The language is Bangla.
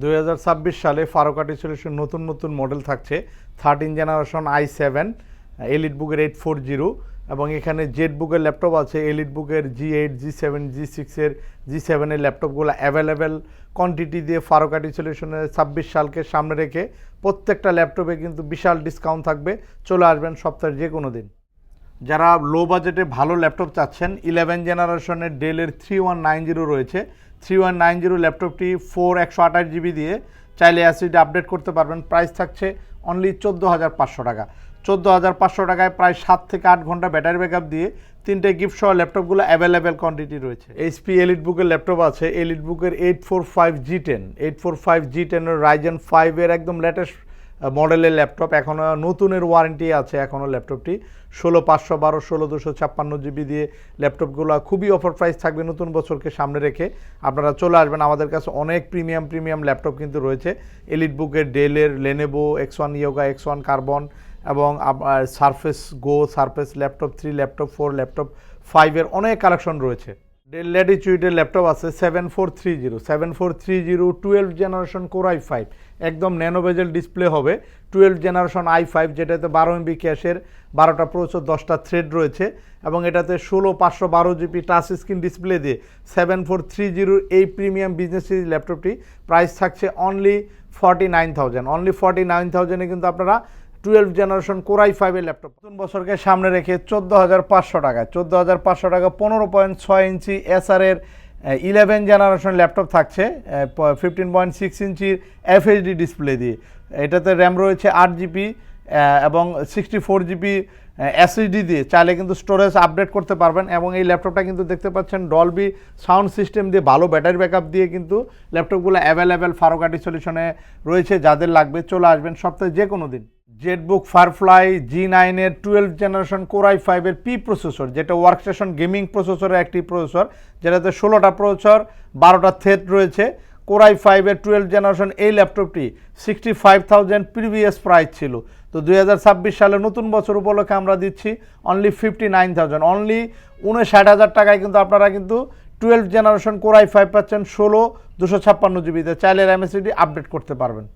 2026 সালে ফারুকাটি সলিউশন নতুন নতুন মডেল থাকছে 13 জেনারেশন i7 এলিট বুকের 840 এবং এখানে জেড বুকের ল্যাপটপ আছে এলিট বুকের G8 G7 G6 এর G7 এর ল্যাপটপগুলো অ্যাভেলেবেল কোয়ান্টিটি দিয়ে ফারুকাটি সলিউশনের 26 সালকে সামনে রেখে প্রত্যেকটা ল্যাপটপে কিন্তু বিশাল ডিসকাউন্ট থাকবে। চলে আসবেন সপ্তাহের যে কোনো দিন। যারা লো বাজেটে ভালো ল্যাপটপ চাচ্ছেন 11 জেনারেশনের ডেলের 3190 রয়েছে। 3190 ল্যাপটপটি 128GB দিয়ে চাইলে অ্যাসিড আপডেট করতে পারবেন। প্রাইস থাকছে অনলি 14,500 টাকা। 14,500 টাকায় প্রায় 7 থেকে 8 ঘন্টা ব্যাটারি ব্যাকআপ দিয়ে তিনটে গিফট সহ ল্যাপটপগুলো অ্যাভেলেবেল কোয়ান্টিটি রয়েছে। এইচপি এলিট বুকের ল্যাপটপ আছে এলিট বুকের 845G10 845G10 এর রাইজেন 5 এর একদম লেটেস্ট মডেলের ল্যাপটপ, এখনও নতুনের ওয়ারেন্টি আছে এখনও ল্যাপটপটি। 16512 16256GB দিয়ে ল্যাপটপগুলো খুবই অফার প্রাইস থাকবে নতুন বছরকে সামনে রেখে। আপনারা চলে আসবেন, আমাদের কাছে অনেক প্রিমিয়াম ল্যাপটপ কিন্তু রয়েছে এলিট বুকের ডেলের Lenovo X1 Yoga X1 Carbon এবং Surface Go Surface Laptop 3 Laptop 4 Laptop 5 এর অনেক কালেকশন রয়েছে। ডেল ল্যাটিটিউডের ল্যাপটপ আছে 7430 12 জেনারেশন কোর i5 একদম ন্যানো বেজেল ডিসপ্লে হবে। 12 জেনারেশন i5 যেটাতে 12 MB ক্যাশের 12টা প্রসেসর 10টা থ্রেড রয়েছে এবং এটাতে 16512GB টাচ স্ক্রিন ডিসপ্লে দিয়ে 7430 এই প্রিমিয়াম বিজনেস সিরিজ ল্যাপটপটি প্রাইস থাকছে অনলি 49,000। অনলি 49,000-এ কিন্তু আপনারা 12 জেনারেশন কোর i5 এর ল্যাপটপ নতুন বছরকে সামনে রেখে 14,500 টাকায় 14,500 টাকা 15.6 ইঞ্চি এসআর এর 11 জেনারেশন ল্যাপটপ থাকছে 15.6 ইঞ্চির FHD ডিসপ্লে দিয়ে। এটাতে র্যাম রয়েছে 8GB এবং 64GB SSD দিয়ে চাইলে কিন্তু স্টোরেজ আপডেট করতে পারবেন এবং এই ল্যাপটপটা কিন্তু দেখতে পাচ্ছেন ডলবি সাউন্ড সিস্টেম দিয়ে ভালো ব্যাটারি ব্যাকআপ দিয়ে কিন্তু ল্যাপটপগুলো অ্যাভেলেবেল ফারুকাটি সলিউশনে রয়েছে। যাদের লাগবে চলে আসবেন সপ্তাহে যে কোনো দিন। জেটবুক ফায়ারফ্লাই G9 এর 12 জেনারেশন কোর i5 এর P প্রসেসর, যেটা ওয়ার্কস্টেশন গেমিং প্রসেসরের একটি প্রসেসর, যেটাতে 16টা প্রসেসর 12টা থ্রেড রয়েছে। কোর i5 এর 12 জেনারেশন এই ল্যাপটপটি 65,000 প্রিভিয়াস প্রাইস ছিল, তো 2026 সালে নতুন বছর উপলক্ষে আমরা দিচ্ছি অনলি 59,000 অনলি 59,000 টাকায় কিন্তু আপনারা কিন্তু 12 জেনারেশন কোর i5 পাচ্ছেন 256GB চাইলে MSD আপডেট করতে পারবেন।